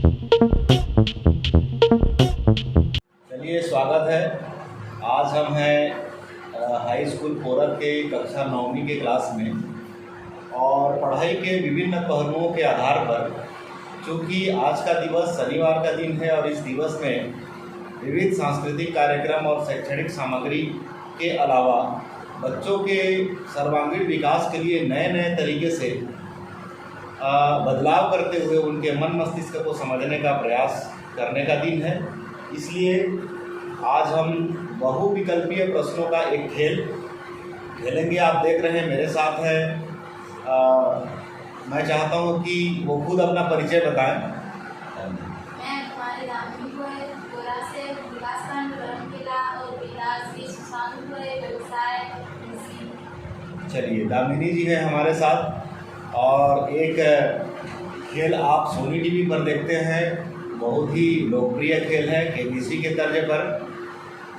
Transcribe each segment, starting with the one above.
चलिए, स्वागत है। आज हम हैं हाई स्कूल पोरर के कक्षा 9वीं के क्लास में और पढ़ाई के विभिन्न पहलुओं के आधार पर, चूँकि आज का दिवस शनिवार का दिन है और इस दिवस में विविध सांस्कृतिक कार्यक्रम और शैक्षणिक सामग्री के अलावा बच्चों के सर्वांगीण विकास के लिए नए नए तरीके से बदलाव करते हुए उनके मन मस्तिष्क को समझने का प्रयास करने का दिन है। इसलिए आज हम बहुविकल्पीय प्रश्नों का एक खेल खेलेंगे। आप देख रहे हैं मेरे साथ है। मैं चाहता हूं कि वो खुद अपना परिचय बताएं। मैं तुम्हारे दामिनी से विकासखंड किला और पिता श्री सुशांत व्यवसाय। चलिए, दामिनी जी है हमारे साथ। और एक खेल आप सोनी टीवी पर देखते हैं, बहुत ही लोकप्रिय खेल है, केबीसी के तर्ज पर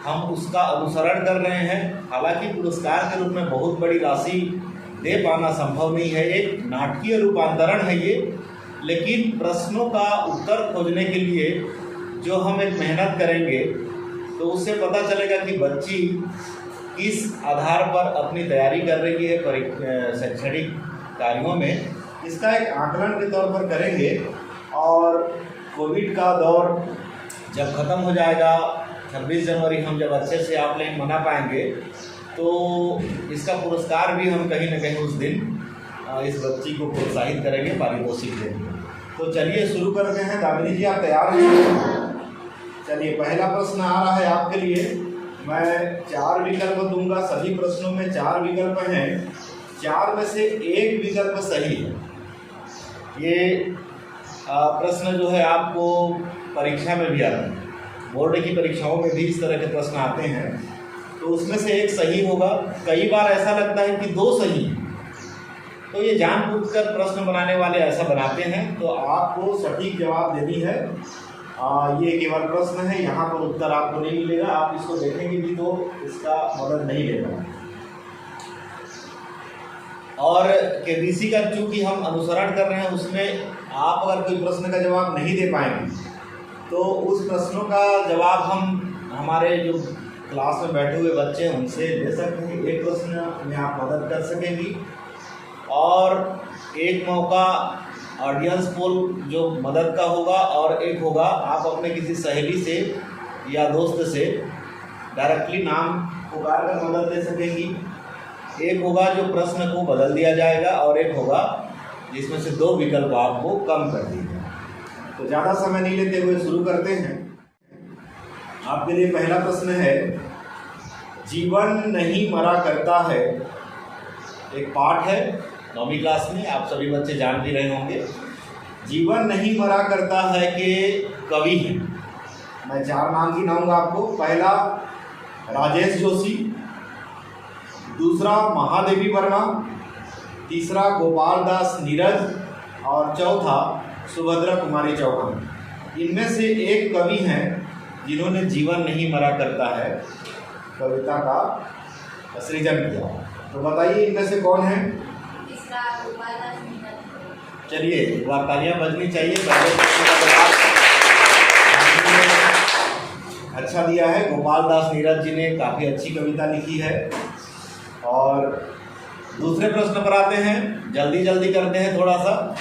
हम उसका अनुसरण कर रहे हैं। हालांकि पुरस्कार के रूप में बहुत बड़ी राशि दे पाना संभव नहीं है, एक नाटकीय रूपांतरण है ये, लेकिन प्रश्नों का उत्तर खोजने के लिए जो हम एक मेहनत करेंगे तो उससे पता चलेगा कि बच्ची किस आधार पर अपनी तैयारी कर रही है शैक्षणिक कार्यों में। इसका एक आकलन के तौर पर करेंगे और कोविड का दौर जब ख़त्म हो जाएगा, 26 जनवरी हम जब अच्छे से ऑफलाइन मना पाएंगे, तो इसका पुरस्कार भी हम कहीं ना कहीं उस दिन इस बच्ची को प्रोत्साहित करेंगे, पारितोषिक देंगे। तो चलिए शुरू करते हैं। दामिनी जी, आप तैयार हैं? चलिए, पहला प्रश्न आ रहा है आपके लिए। मैं 4 विकल्प दूंगा, सभी प्रश्नों में 4 विकल्प हैं। 4 में से एक विकल्प सही है। ये प्रश्न जो है आपको परीक्षा में भी आता है, बोर्ड की परीक्षाओं में भी इस तरह के प्रश्न आते हैं, तो उसमें से एक सही होगा। कई बार ऐसा लगता है कि 2 सही हैं, तो ये जानबूझकर प्रश्न बनाने वाले ऐसा बनाते हैं। तो आपको सटीक जवाब देनी है। ये केवल प्रश्न है, यहाँ पर उत्तर आपको नहीं मिलेगा। आप इसको देखेंगे भी तो इसका मदद नहीं लेगा। और केबीसी का चूँकि हम अनुसरण कर रहे हैं, उसमें आप अगर कोई प्रश्न का जवाब नहीं दे पाएंगे तो उस प्रश्नों का जवाब हम हमारे जो क्लास में बैठे हुए बच्चे हैं उनसे ले सकते हैं। एक प्रश्न में आप मदद कर सकेंगी और एक मौका ऑडियंस पोल जो मदद का होगा, और एक होगा आप अपने किसी सहेली से या दोस्त से डायरेक्टली नाम पुकार कर मदद ले सकेंगी। एक होगा जो प्रश्न को बदल दिया जाएगा और एक होगा जिसमें से 2 विकल्प आपको कम कर दिए जाए। तो ज़्यादा समय नहीं लेते हुए शुरू करते हैं। आपके लिए पहला प्रश्न है, जीवन नहीं मरा करता है। एक पाठ है 9वीं क्लास में, आप सभी बच्चे जान भी रहे होंगे। जीवन नहीं मरा करता है के कवि हैं। मैं 4 नाम गिनाऊंगा आपको। पहला राजेश जोशी, दूसरा महादेवी वर्मा, तीसरा गोपाल दास नीरज और चौथा सुभद्रा कुमारी चौहान। इनमें से एक कवि हैं जिन्होंने जीवन नहीं मरा करता है कविता का सृजन किया। तो बताइए इनमें से कौन है? तीसरा गोपाल दास नीरज। चलिए, एक बार तालियां बजनी चाहिए। पहले प्रश्न का जवाब अच्छा दिया है। गोपाल दास नीरज जी ने काफ़ी अच्छी कविता लिखी है। और दूसरे प्रश्न पर आते हैं, जल्दी जल्दी करते हैं थोड़ा सा।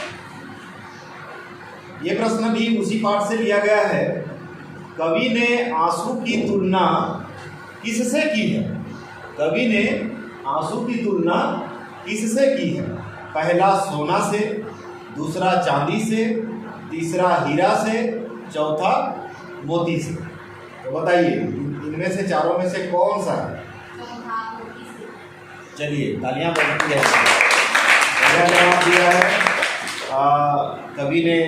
ये प्रश्न भी उसी पाठ से लिया गया है। कवि ने आंसू की तुलना किससे की है? कवि ने आंसू की तुलना किससे की है? पहला सोना से, दूसरा चांदी से, तीसरा हीरा से, चौथा मोती से। तो बताइए इनमें से चारों में से कौन सा है? चलिए, तालियां बजती है। पहला जवाब दिया है। कवि ने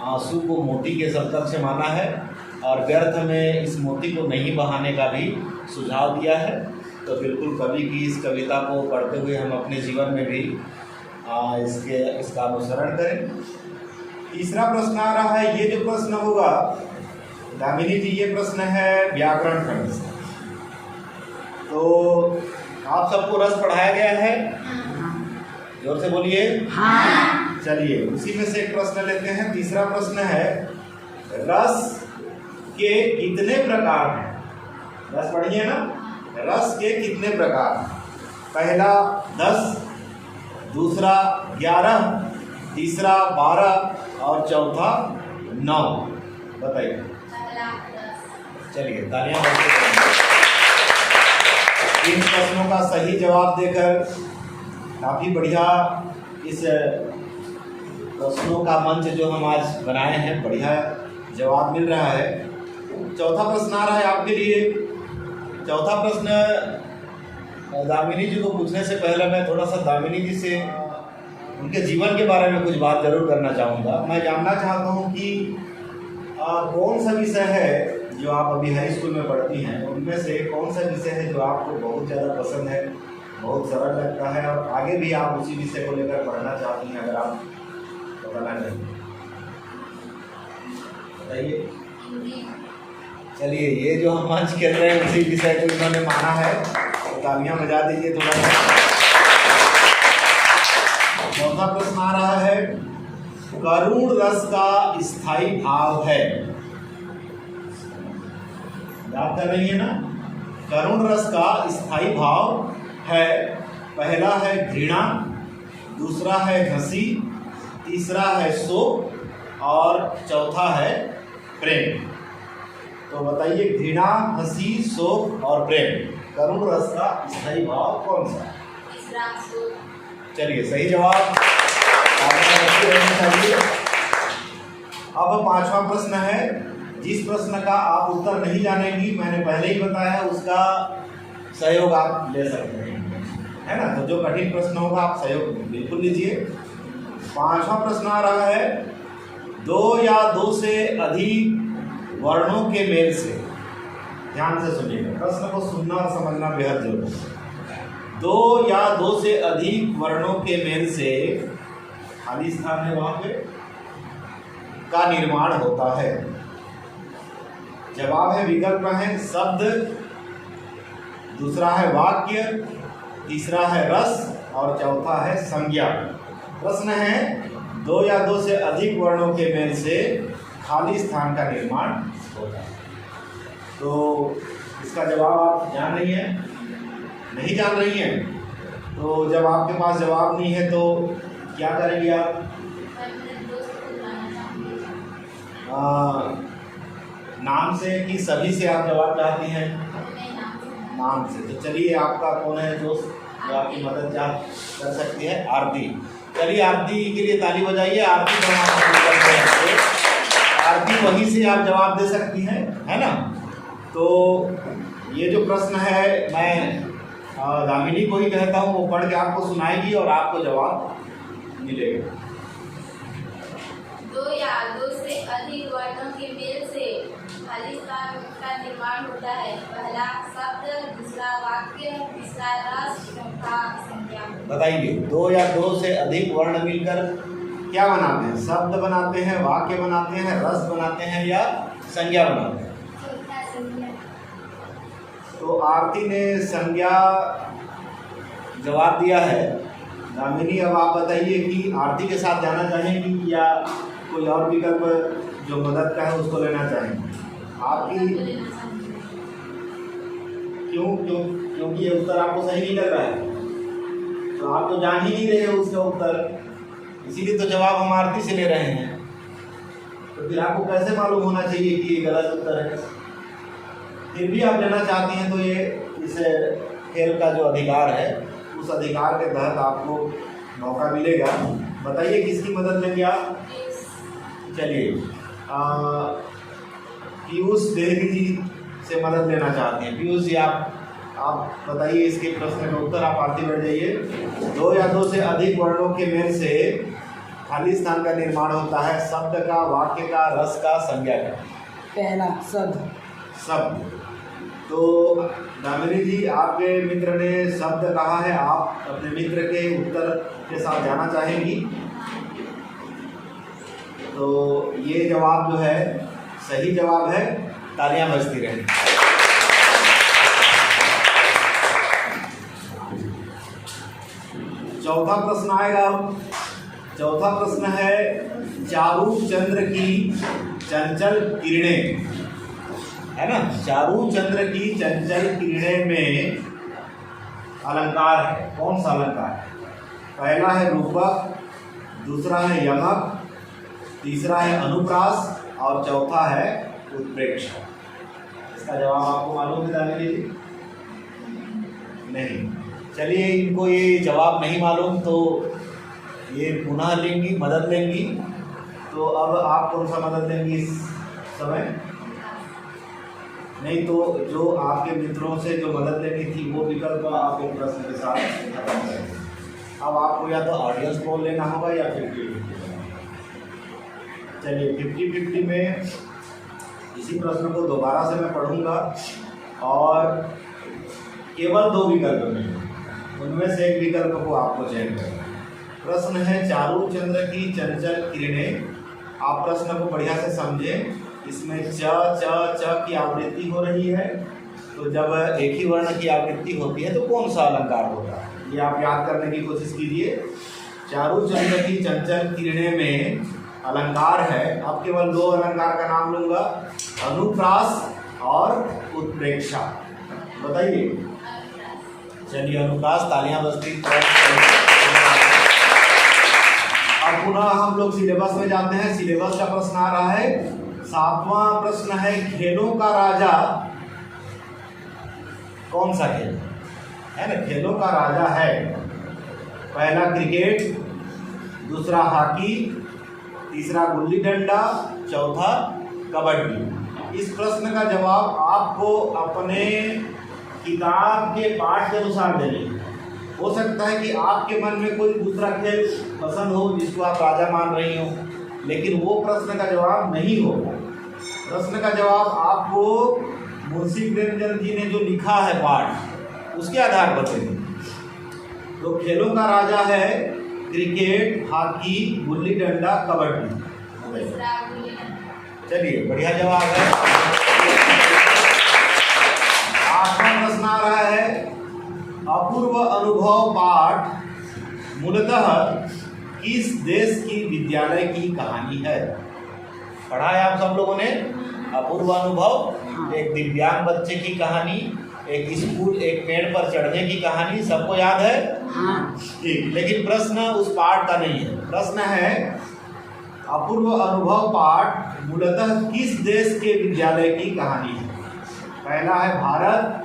आंसू को मोती के संपर्क से माना है और व्यर्थ में इस मोती को नहीं बहाने का भी सुझाव दिया है। तो बिल्कुल कवि की इस कविता को पढ़ते हुए हम अपने जीवन में भी इसका अनुसरण करें। तीसरा प्रश्न आ रहा है। ये जो प्रश्न होगा दामिनी जी, ये प्रश्न है व्याकरण खंड से। तो आप सबको रस पढ़ाया गया है? जोर से बोलिए। हाँ। चलिए उसी में से एक प्रश्न लेते हैं। तीसरा प्रश्न है, रस के कितने प्रकार हैं? रस पढ़िए ना, रस के कितने प्रकार? पहला 10, दूसरा 11, तीसरा 12 और चौथा 9। बताइए। पहला 10। चलिए तालियां बजाते हैं। इन प्रश्नों का सही जवाब देकर काफ़ी बढ़िया इस प्रश्नों का मंच जो हम आज बनाए हैं, बढ़िया जवाब मिल रहा है। चौथा प्रश्न आ रहा है आपके लिए। चौथा प्रश्न दामिनी जी को पूछने से पहले मैं थोड़ा सा दामिनी जी से उनके जीवन के बारे में कुछ बात जरूर करना चाहूँगा। मैं जानना चाहता हूँ कि कौन सा विषय है जो आप अभी हाई स्कूल में पढ़ती हैं, उनमें से कौन सा विषय है जो आपको बहुत ज़्यादा पसंद है, बहुत सरल लगता है और आगे भी आप उसी विषय को लेकर पढ़ना चाहती हैं? अगर आप बताना चाहें बताइए। चलिए, ये जो हम मंच खेल रहे हैं उसी विषय को इन्होंने माना है, तो तालियां बजा दीजिए थोड़ा सा। चौथा प्रश्न आ रहा है, करुण रस का स्थायी भाव है। याद कर रही है ना? करुण रस का स्थायी भाव है। पहला है घृणा, दूसरा है हंसी, तीसरा है शोक और चौथा है प्रेम। तो बताइए, घृणा, हंसी, शोक और प्रेम, करुण रस का स्थायी भाव कौन सा? तीसरा शोक। चलिए सही जवाब। अब पांचवा प्रश्न है, जिस प्रश्न का आप उत्तर नहीं जानेंगी, मैंने पहले ही बताया है, उसका सहयोग आप ले सकते हैं, है ना? तो जो कठिन प्रश्न होगा आप सहयोग बिल्कुल लीजिए। पांचवा प्रश्न आ रहा है, 2 या 2 से अधिक वर्णों के मेल से। ध्यान से सुनिएगा, प्रश्न को सुनना और समझना बेहद जरूरी है। 2 या 2 से अधिक वर्णों के मेल से, खाली स्थान है वहां पे, का निर्माण होता है। जवाब है, विकल्प है शब्द, दूसरा है वाक्य, तीसरा है रस और चौथा है संज्ञा। प्रश्न है, 2 या 2 से अधिक वर्णों के मेल से खाली स्थान का निर्माण होता है। तो इसका जवाब आप जान रही हैं? नहीं जान रही हैं? तो जब आपके पास जवाब नहीं है तो क्या करेंगे आप? नाम से कि सभी से आप जवाब चाहती हैं? नाम से। तो चलिए, आपका कौन है दोस्त जो आपकी मदद कर सकती है? आरती। चलिए आरती के लिए ताली बजाइए। आरती वहीं से आप जवाब दे सकती हैं, है ना? तो ये जो प्रश्न है, मैं दामिनी को ही कहता हूँ, वो पढ़ के आपको सुनाएगी और आपको जवाब मिलेगा। 2 या 2 से अधिक वर्णों के मेल से खाली स्थान का निर्माण होता है। पहला शब्द, दूसरा वाक्य, तीसरा रस, चौथा संज्ञा। बताइए, 2 या 2 से अधिक वर्ण मिलकर क्या बनाते हैं? शब्द बनाते हैं, वाक्य बनाते हैं, रस बनाते हैं या संज्ञा बनाते हैं? तो आरती ने संज्ञा जवाब दिया है। दामिनी, अब आप बताइए कि आरती के साथ जाना चाहेंगी या कोई और विकल्प जो मदद का है उसको लेना चाहेंगे? आपकी क्योंकि ये उत्तर आपको सही नहीं लग रहा है, तो आप तो जान ही नहीं रहे हो उसका उत्तर, इसीलिए तो जवाब हम आरती से ले रहे हैं। तो फिर आपको कैसे मालूम होना चाहिए कि ये गलत उत्तर है? फिर भी आप लेना चाहती हैं तो ये इस खेल का जो अधिकार है, उस अधिकार के तहत आपको मौका मिलेगा। बताइए, किसकी मदद लेंगे आप? चलिए, पीयूष देहरी जी से मदद लेना चाहते हैं। पीयूष जी, आप बताइए इसके प्रश्न का उत्तर। आप आरती बढ़ जाइए। 2 या 2 से अधिक वर्णों के मेल से खाली स्थान का निर्माण होता है। शब्द का, वाक्य का, रस का, संज्ञा का। पहला शब्द। तो दामिनी जी, आपके मित्र ने शब्द कहा है, आप अपने मित्र के उत्तर के साथ जाना चाहेंगी? तो ये जवाब जो है सही जवाब है। तालियां बजती रहें। चौथा प्रश्न आएगा। चौथा प्रश्न है चारू चंद्र की चंचल किरणें, है ना, चारू चंद्र की चंचल किरणें में अलंकार है, कौन सा अलंकार है? पहला है रूपक, दूसरा है यमक, तीसरा है अनुप्रास और चौथा है उत्प्रेक्षा। इसका जवाब आपको मालूम है दानी जी? नहीं। चलिए, इनको ये जवाब नहीं मालूम तो ये पुनः लेंगी, मदद लेंगी। तो अब आप कौन सा मदद लेंगी इस समय? नहीं तो जो आपके मित्रों से जो मदद लेनी थी वो विकल्प आप एक प्रश्न के साथ खत्म करेंगे। अब आपको या तो ऑडियंस पोल लेना होगा या 50-50 लेना होगा। चलिए 50-50 में इसी प्रश्न को दोबारा से मैं पढ़ूंगा और केवल 2 विकल्प मिलेंगे, उनमें से एक विकल्प को आपको चयन करना है। प्रश्न है चारू चंद्र की चंचल किरणें। आप प्रश्न को बढ़िया से समझें। इसमें च की आवृत्ति हो रही है, तो जब एक ही वर्ण की आवृत्ति होती है तो कौन सा अलंकार होता है, ये आप याद करने की कोशिश कीजिए। चारू चंद्र की चंचल किरणें में अलंकार है। अब केवल 2 अलंकार का नाम लूंगा, अनुप्रास और उत्प्रेक्षा। बताइए। चलिए अनुप्रास, तालियां बजती। अब पुनः हम लोग सिलेबस में जाते हैं। सिलेबस का प्रश्न आ रहा है 7वां प्रश्न है खेलों का राजा कौन सा खेल है ना? खेलों का राजा है पहला क्रिकेट, दूसरा हॉकी, तीसरा गुल्ली डंडा, चौथा कबड्डी। इस प्रश्न का जवाब आपको अपने किताब के पाठ के अनुसार देने। हो सकता है कि आपके मन में कोई दूसरा खेल पसंद हो जिसको आप राजा मान रही हो, लेकिन वो प्रश्न का जवाब नहीं होगा। प्रश्न का जवाब आपको मुंशी प्रेमचंद जी ने जो लिखा है पाठ, उसके आधार पर देंगे। तो खेलों का राजा है क्रिकेट, हॉकी, गुल्ली डंडा, कबड्डी। चलिए बढ़िया जवाब है। 8वां प्रश्न आ रहा है अपूर्व अनुभव पाठ मूलतः किस देश की विद्यालय की कहानी है? पढ़ा है आप सब लोगों ने? अपूर्व अनुभव एक दिव्यांग बच्चे की कहानी, एक स्कूल, एक पेड़ पर चढ़ने की कहानी, सबको याद है? ठीक। लेकिन प्रश्न उस पाठ का नहीं है। प्रश्न है अपूर्व अनुभव पाठ मूलतः किस देश के विद्यालय की कहानी है? पहला है भारत,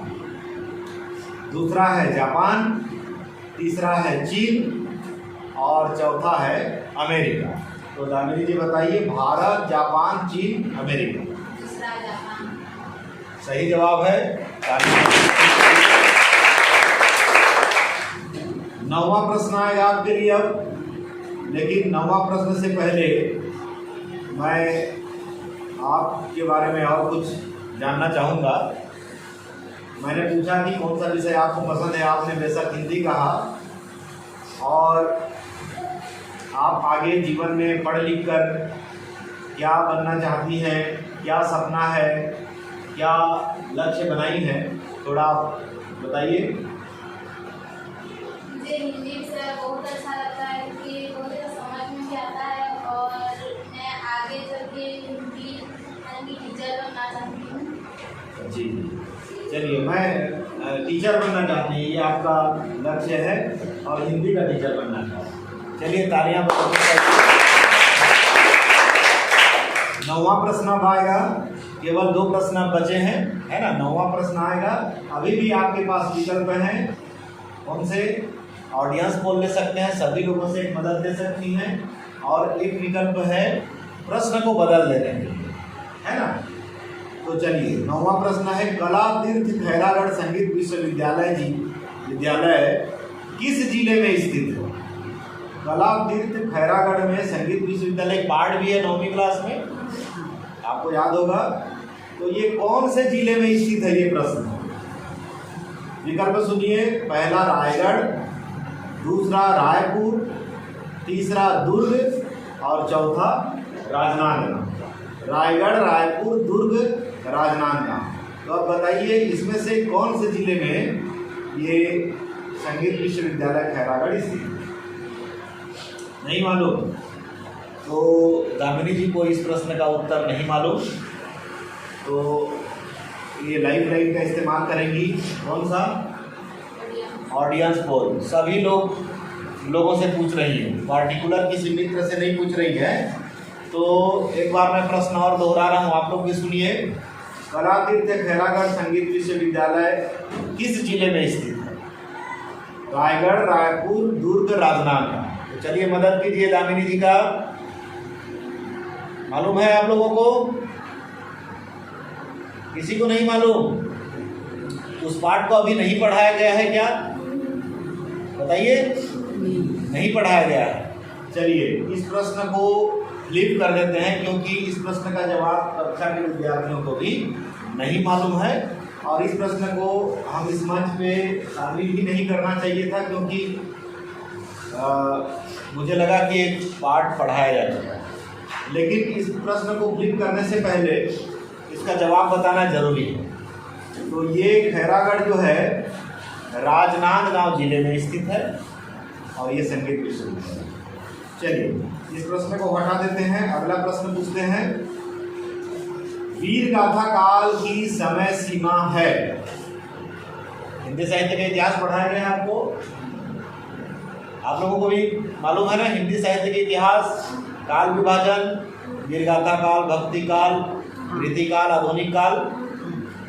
दूसरा है जापान, तीसरा है चीन और चौथा है अमेरिका। तो दामिनी जी बताइए, भारत, जापान, चीन, अमेरिका। दूसरा जापान। सही जवाब है। 9वां प्रश्न आएगा आपके लिए अब, लेकिन 9वां प्रश्न से पहले मैं आपके बारे में और कुछ जानना चाहूँगा। मैंने पूछा कि कौन सा विषय आपको पसंद है, आपने बेशक हिंदी कहा, और आप आगे जीवन में पढ़ लिख कर क्या बनना चाहती हैं, क्या सपना है, क्या लक्ष्य बनाई हैं, थोड़ा आप बताइए। मुझे हिंदी विषय बहुत अच्छा लगता है क्योंकि बहुत समझ में भी आता है और मैं आगे चल के हिंदी की टीचर बनना चाहती हूँ। जी, चलिए मैं टीचर बनना चाहती हूँ, ये आपका लक्ष्य है और हिंदी का टीचर बनना चाहती हूँ। चलिए तालियां बजाइए। 9वां प्रश्न अब आएगा। केवल 2 प्रश्न बचे हैं, है ना? 9वां प्रश्न आएगा। अभी भी आपके पास विकल्प हैं, कौन से? ऑडियंस बोल ले सकते हैं, सभी लोगों से एक मदद ले सकती हैं, और एक विकल्प है प्रश्न को बदल देने के लिए, है ना? तो चलिए 9वां प्रश्न है कला तीर्थ खैरागढ़ संगीत विद्यालय किस जिले में स्थित है? कला तीर्थ खैरागढ़ में संगीत विश्वविद्यालय पाठ भी है 9वीं क्लास में, आपको याद होगा। तो ये कौन से जिले में स्थित है ये प्रश्न? विकल्प सुनिए। पहला रायगढ़, दूसरा रायपुर, तीसरा दुर्ग और चौथा राजनांदगांव। रायगढ़, रायपुर, दुर्ग, राजनांदगांव। तो अब बताइए इसमें से कौन से जिले में ये संगीत विश्वविद्यालय खैरागढ़ स्थित है? नहीं मालूम। तो दामिनी जी को इस प्रश्न का उत्तर नहीं मालूम, तो ये लाइफ लाइन का इस्तेमाल करेंगी। कौन सा? Audience poll. सभी लोगों से पूछ रही है, पार्टिकुलर किसी मित्र से नहीं पूछ रही है। तो एक बार मैं प्रश्न और दोहरा रहा हूँ, आप लोग भी सुनिए। कलातीर्थ खैरागढ़ संगीत विश्वविद्यालय किस जिले में स्थित है? रायगढ़, रायपुर, दुर्ग, राजनांदगांव। तो चलिए मदद कीजिए दामिनी जी का। मालूम है आप लोगों को? किसी को नहीं मालूम? उस पाठ को अभी नहीं पढ़ाया गया है क्या? बताइए। नहीं पढ़ाया गया है। चलिए इस प्रश्न को फ्लिप कर देते हैं, क्योंकि इस प्रश्न का जवाब कक्षा के विद्यार्थियों को भी नहीं मालूम है, और इस प्रश्न को हम इस मंच पे शामिल ही नहीं करना चाहिए था, क्योंकि मुझे लगा कि एक पाठ पढ़ाया जा चुका है। लेकिन इस प्रश्न को फ्लिप करने से पहले इसका जवाब बताना जरूरी है। तो ये खैरागढ़ जो है राजनांदगांव जिले में स्थित है, और ये संगीत विश्वविद्यालय। चलिए इस प्रश्न को हटा देते हैं, अगला प्रश्न पूछते हैं। वीर गाथा काल की समय सीमा है। हिंदी साहित्य का इतिहास पढ़ाया गया है आपको, आप लोगों को भी मालूम है ना? हिंदी साहित्य के इतिहास, काल विभाजन, वीर गाथा काल, भक्ति काल, रीति काल, आधुनिक काल।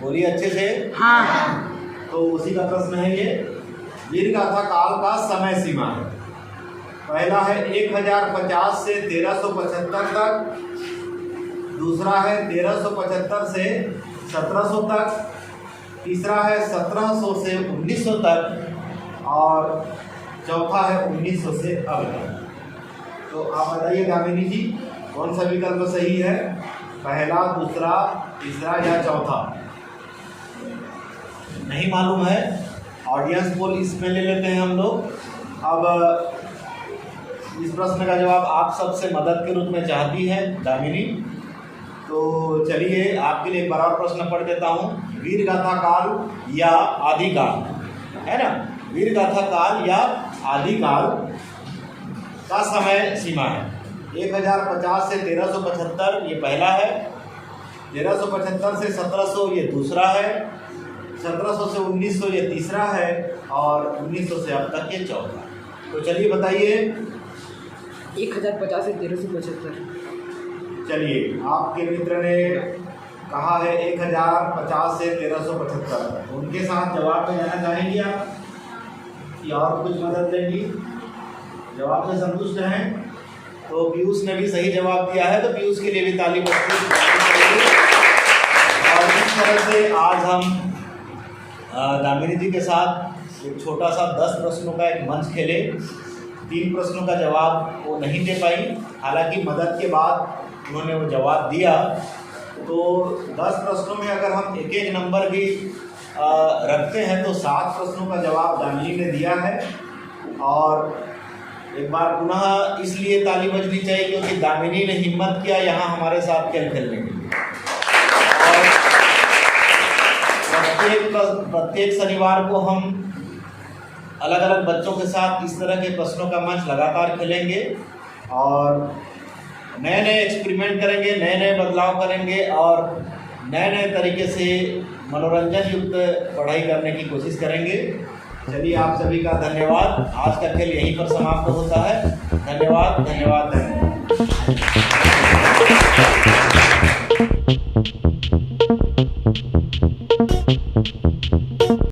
बोलिए अच्छे से। हाँ। तो उसी का प्रश्न है ये। वीर गाथा काल का समय सीमा है। पहला है 1050 से 1375 तक, दूसरा है 1375 से 1700 तक, तीसरा है 1700 से 1900 तक, और चौथा है 1900 से अब तक। तो आप बताइए दामिनी जी, कौन सा विकल्प सही है? पहला, दूसरा, तीसरा या चौथा? नहीं मालूम है। ऑडियंस पोल इसमें ले लेते हैं हम लोग। अब इस प्रश्न का जवाब आप सबसे मदद के रूप में चाहती है दामिनी। तो चलिए आपके लिए एक बार और प्रश्न पढ़ देता हूँ। वीर गाथा काल या आदि काल, है ना? वीर गाथा काल या आदि काल का समय सीमा है 1050 से 1375 ये पहला है, 1375 से 1700 ये दूसरा है, 1700 से 1900 ये तीसरा है, और 1900 से अब तक ये चौथा। तो चलिए बताइए। 1050 से 1375। चलिए आपके मित्र ने कहा है 1050 से 1375, उनके साथ जवाब में जाना चाहेंगे आप या और कुछ मदद लेंगी? जवाब से संतुष्ट हैं? तो पीयूष ने भी सही जवाब दिया है, तो पीयूष के लिए भी ताली बजाइए। और इस तरह से आज हम दामिनी जी के साथ एक छोटा सा 10 प्रश्नों का एक मंच खेले। 3 प्रश्नों का जवाब वो नहीं दे पाई, हालांकि मदद के बाद उन्होंने वो जवाब दिया। तो 10 प्रश्नों में अगर हम एक एक नंबर भी रखते हैं तो 7 प्रश्नों का जवाब दामिनी ने दिया है। और एक बार पुनः इसलिए ताली बजनी चाहिए क्योंकि दामिनी ने हिम्मत किया यहाँ हमारे साथ खेल खेलने के लिए। और प्रत्येक शनिवार को हम अलग अलग बच्चों के साथ इस तरह के प्रश्नों का मंच लगातार खेलेंगे और नए नए एक्सपेरिमेंट करेंगे, नए नए बदलाव करेंगे और नए नए तरीके से मनोरंजन युक्त पढ़ाई करने की कोशिश करेंगे। चलिए आप सभी का धन्यवाद। आज का खेल यहीं पर समाप्त होता है। धन्यवाद धन्यवाद धन्यवाद।